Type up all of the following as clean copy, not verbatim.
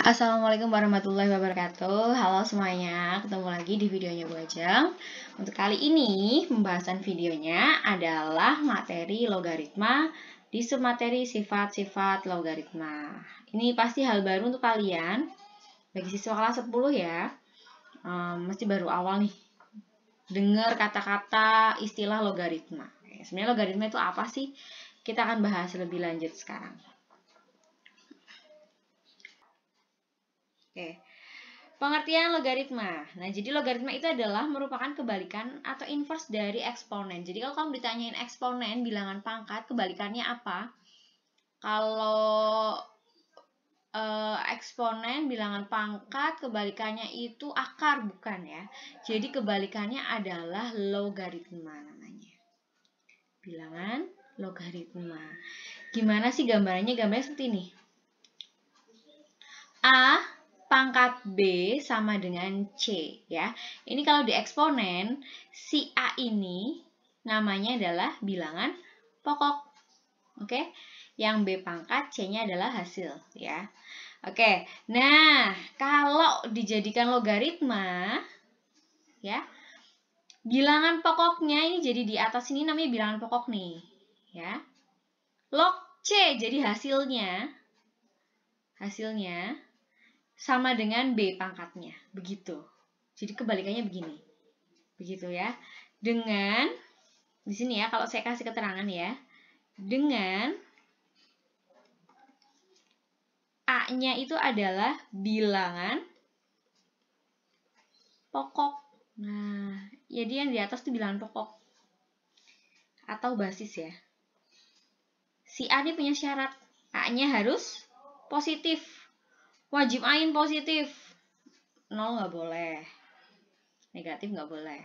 Assalamualaikum warahmatullahi wabarakatuh. Halo semuanya, ketemu lagi di videonya Bu Ajeng. Untuk kali ini, pembahasan videonya adalah materi logaritma di submateri sifat-sifat logaritma. Ini pasti hal baru untuk kalian, bagi siswa kelas 10 ya. Mesti baru awal nih, dengar kata-kata istilah logaritma. Sebenarnya logaritma itu apa sih? Kita akan bahas lebih lanjut sekarang. Oke. Pengertian logaritma. Nah, jadi logaritma itu adalah merupakan kebalikan atau inverse dari eksponen. Jadi kalau kamu ditanyain eksponen, bilangan pangkat, kebalikannya apa? Kalau eksponen, bilangan pangkat, kebalikannya itu akar, bukan ya? Jadi kebalikannya adalah logaritma namanya. Bilangan logaritma. Gimana sih gambarannya? Gambarnya seperti ini. A pangkat B sama dengan C ya. Ini kalau di eksponen, si A ini namanya adalah bilangan pokok. Oke. Yang B pangkat C-nya adalah hasil ya. Oke. Nah, kalau dijadikan logaritma ya, bilangan pokoknya ini jadi di atas ini namanya bilangan pokok nih ya. Log C jadi hasilnya sama dengan B pangkatnya, begitu. Jadi kebalikannya begini. Begitu ya. Dengan di sini ya, kalau saya kasih keterangan ya, dengan A-nya itu adalah bilangan pokok. Nah, jadi yang di atas itu bilangan pokok atau basis ya. Si A ini punya syarat, A-nya harus positif. Wajib ain positif. 0 nggak boleh. Negatif nggak boleh.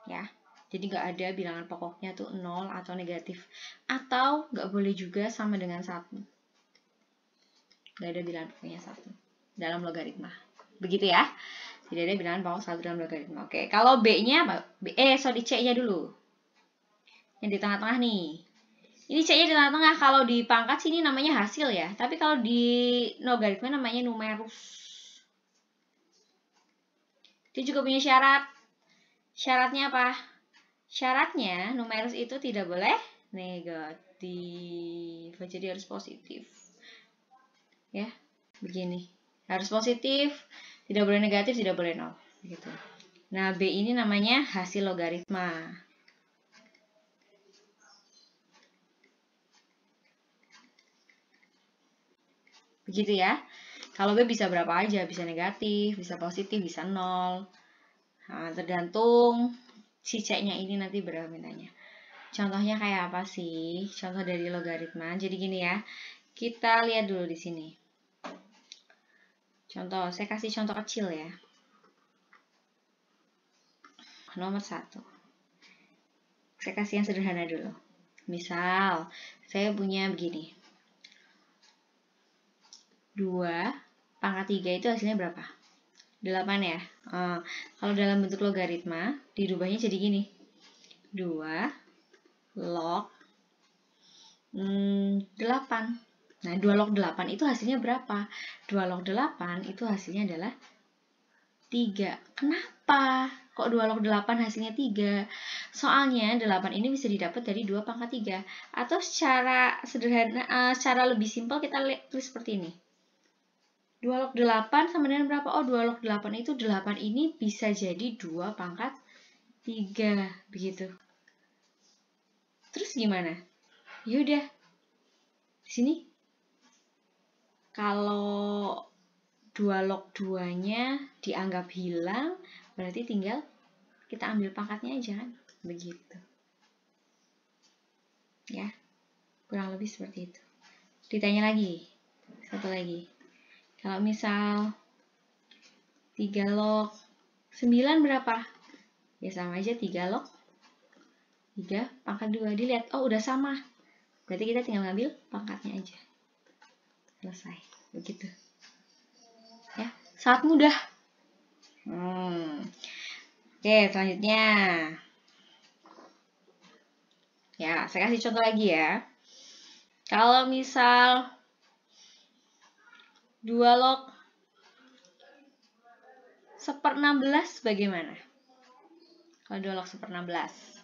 Ya. Jadi nggak ada bilangan pokoknya tuh 0 atau negatif. Atau nggak boleh juga sama dengan 1. Nggak ada bilangan pokoknya 1 dalam logaritma. Begitu ya. Tidak ada bilangan pokok 1 dalam logaritma. Oke, kalau B-nya apa? C-nya dulu. Yang di tengah-tengah nih. Ini C-nya di tengah-tengah. Kalau di pangkat sini namanya hasil ya. Tapi kalau di logaritma namanya numerus. Dia juga punya syarat. Syaratnya apa? Syaratnya numerus itu tidak boleh negatif. Jadi harus positif. Ya, begini. Harus positif, tidak boleh negatif, tidak boleh 0. Gitu. Nah, B ini namanya hasil logaritma. Begitu ya. Kalau B bisa berapa aja, bisa negatif, bisa positif, bisa 0. Nah, tergantung si C-nya ini nanti berapa mintanya. Contohnya kayak apa sih? Contoh dari logaritma. Jadi gini ya. Kita lihat dulu di sini. Contoh, saya kasih contoh kecil ya. Nomor 1. Saya kasih yang sederhana dulu. Misal, saya punya begini. 2 pangkat 3 itu hasilnya berapa? 8 ya. Kalau dalam bentuk logaritma, dirubahnya jadi gini. 2 log 8. Nah, 2 log 8 itu hasilnya berapa? 2 log 8 itu hasilnya adalah 3. Kenapa? Kok 2 log 8 hasilnya 3? Soalnya 8 ini bisa didapat dari 2 pangkat 3. Atau secara sederhana, secara lebih simpel kita tulis seperti ini. 2 log 8 sama dengan berapa? Oh, 2 log 8 itu 8 ini bisa jadi 2 pangkat 3. Begitu. Terus gimana? Yaudah. Di sini. Kalau 2 log 2-nya dianggap hilang, berarti tinggal kita ambil pangkatnya aja kan? Begitu. Ya. Kurang lebih seperti itu. Ditanya lagi. Satu lagi. Kalau misal 3 log 9 berapa? Ya sama aja 3 log 3 pangkat 2. Dilihat, oh udah sama. Berarti kita tinggal ngambil pangkatnya aja. Selesai. Begitu. Ya, sangat mudah. Oke, selanjutnya. Ya, saya kasih contoh lagi ya. Kalau misal 2 log 1/16 bagaimana? Kalau 2 log 1/16.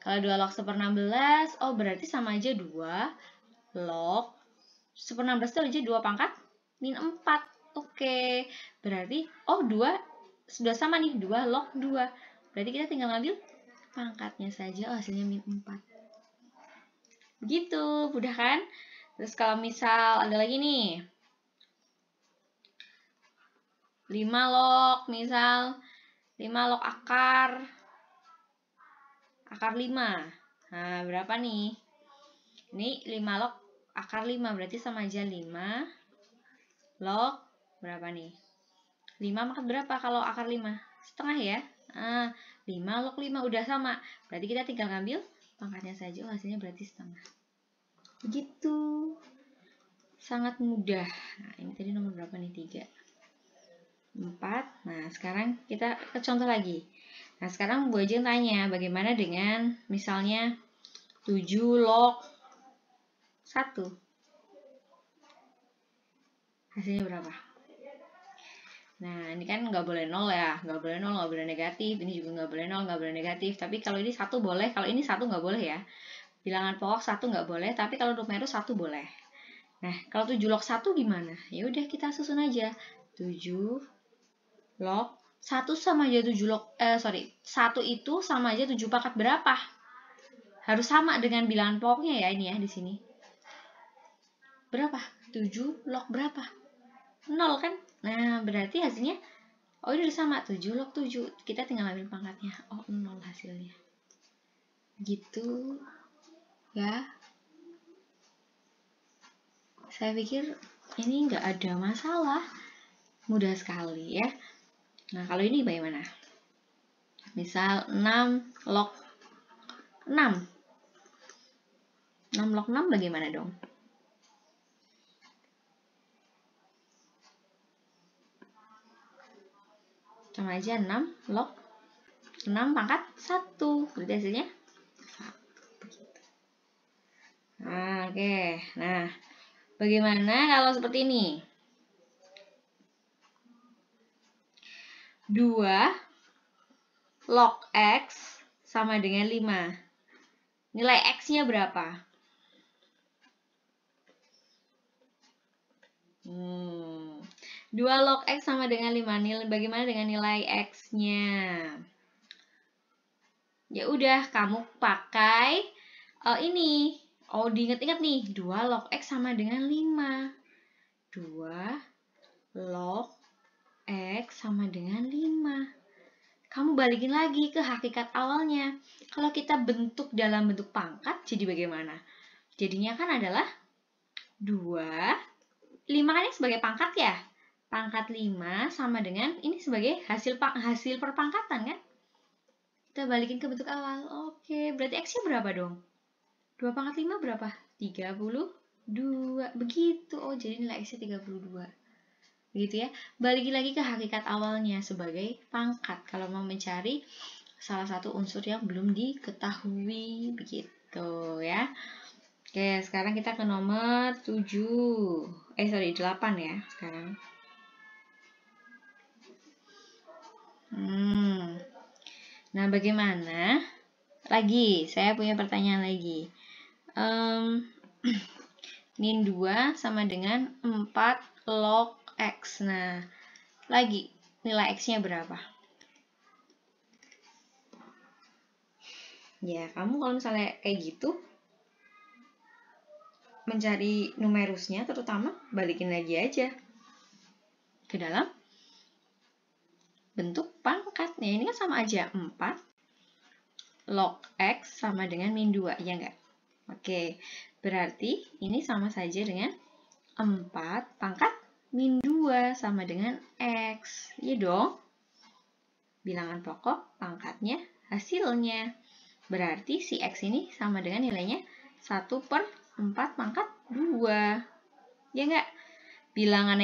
Kalau 2 log 1/16, oh berarti sama aja 2 log 1/16 itu aja 2 pangkat min 4. Oke, berarti, oh 2 sudah sama nih, 2 log 2. Berarti kita tinggal ngambil pangkatnya saja, oh hasilnya min 4. Begitu, mudah kan? Terus kalau misal ada lagi nih, 5 log, misal 5 log akar 5. Nah, berapa nih? Ini 5 log akar 5, berarti sama aja 5 log berapa nih? 5 pangkat berapa kalau akar 5? Setengah ya? 5 log 5 udah sama. Berarti kita tinggal ngambil pangkatnya saja, hasilnya berarti setengah. Begitu. Sangat mudah. Nah, ini tadi nomor berapa nih? 3. 4. Nah, sekarang kita ke contoh lagi. Nah, sekarang Bu Ajeng tanya, bagaimana dengan misalnya 7 log 1? Hasilnya berapa? Nah, ini kan nggak boleh 0 ya. Nggak boleh 0, nggak boleh negatif. Ini juga nggak boleh 0, nggak boleh negatif. Tapi kalau ini 1 boleh, kalau ini 1 nggak boleh ya. Bilangan pokok 1 nggak boleh, tapi kalau numerus 1 boleh. Nah, kalau 7 log 1 gimana? Ya udah kita susun aja. 7 log 1 sama aja 7 log 1 itu sama aja 7 pangkat berapa? Harus sama dengan bilangan pokoknya ya ini ya di sini. Berapa? 7 log berapa? 0 kan? Nah, berarti hasilnya oh ini udah sama 7 log 7. Kita tinggal ambil pangkatnya. Oh, 0 hasilnya. Gitu. Ya. Saya pikir ini nggak ada masalah. Mudah sekali ya. Nah, kalau ini bagaimana? Misal 6 log 6. 6 log 6 bagaimana dong? Sama aja 6 log 6 pangkat 1. Berarti hasilnya 1. Nah, oke. Nah, bagaimana kalau seperti ini? 2 log X sama dengan 5. Nilai X-nya berapa? 2 log X sama dengan 5. Bagaimana dengan nilai X-nya? Ya udah, kamu pakai ini. Oh, diingat-ingat nih. 2 log X sama dengan 5. 2 log X sama dengan 5. Kamu balikin lagi ke hakikat awalnya. Kalau kita bentuk dalam bentuk pangkat, jadi bagaimana? Jadinya kan adalah 2. 5 kan ini sebagai pangkat ya. Pangkat 5 sama dengan ini sebagai hasil perpangkatan kan? Kita balikin ke bentuk awal. Oke, berarti X-nya berapa dong? 2 pangkat 5 berapa? 32. Begitu. Oh, jadi nilai X-nya 32. Begitu ya. Balikin lagi ke hakikat awalnya sebagai pangkat. Kalau mau mencari salah satu unsur yang belum diketahui. Begitu ya. Oke, sekarang kita ke nomor 8 ya sekarang. Nah, bagaimana? Lagi, saya punya pertanyaan lagi. Min 2 sama dengan 4 log X. Nah, lagi, nilai X-nya berapa? Ya, kamu kalau misalnya kayak gitu, mencari numerusnya terutama, balikin lagi aja ke dalam bentuk pangkat. Nah, ini kan sama aja 4 log X sama dengan min 2, ya enggak? Oke, berarti ini sama saja dengan 4 pangkat min 2 sama dengan X. Iya dong? Bilangan pokok, pangkatnya, hasilnya. Berarti si X ini sama dengan nilainya 1/4 pangkat 2. Ya enggak? Bilangan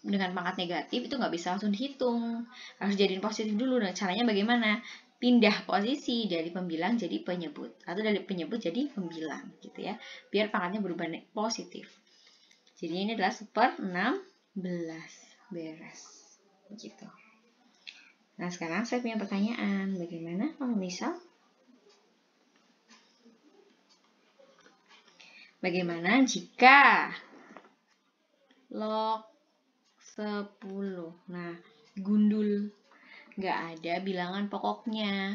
dengan pangkat negatif itu nggak bisa langsung dihitung. Harus jadiin positif dulu. Nah, caranya bagaimana? pindah posisi dari pembilang jadi penyebut atau dari penyebut jadi pembilang gitu ya, biar pangkatnya berubah positif. Jadi ini adalah 1/16. Beres gitu. Nah sekarang saya punya pertanyaan, bagaimana kalau misal bagaimana jika log 10, nah gundul, nggak ada bilangan pokoknya.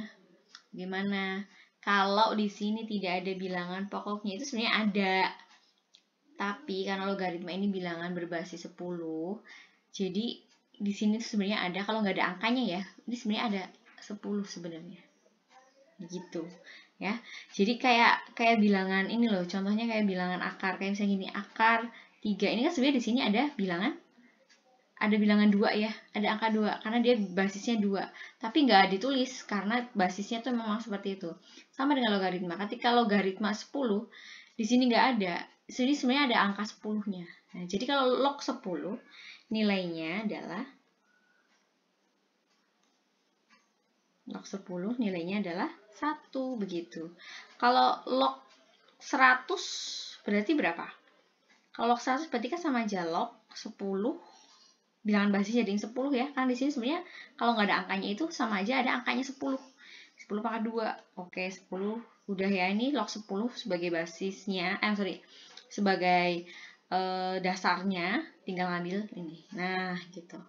Gimana? Kalau di sini tidak ada bilangan pokoknya, itu sebenarnya ada. Tapi karena logaritma ini bilangan berbasis 10, jadi di sini sebenarnya ada, kalau nggak ada angkanya ya, ini sebenarnya ada 10 sebenarnya. Gitu. Ya. Jadi kayak bilangan ini loh, contohnya kayak bilangan akar, kayak misalnya gini, akar 3. Ini kan sebenarnya di sini ada bilangan 2 ya, ada angka 2 karena dia basisnya 2, tapi nggak ditulis karena basisnya tuh memang seperti itu. Sama dengan logaritma, ketika logaritma 10 di sini nggak ada, jadi sebenarnya ada angka 10-nya. Nah, jadi kalau log 10 nilainya adalah log 10 nilainya adalah 1 begitu. Kalau log 100 berarti berapa? Kalau log 100 berarti kan sama aja log 10 bilangan basis jadi 10 ya. Kan di sini sebenarnya kalau nggak ada angkanya itu sama aja ada angkanya 10. 10 pangkat 2. Oke, 10 udah ya, ini log 10 sebagai basisnya, sebagai dasarnya, tinggal ngambil ini. Nah, gitu.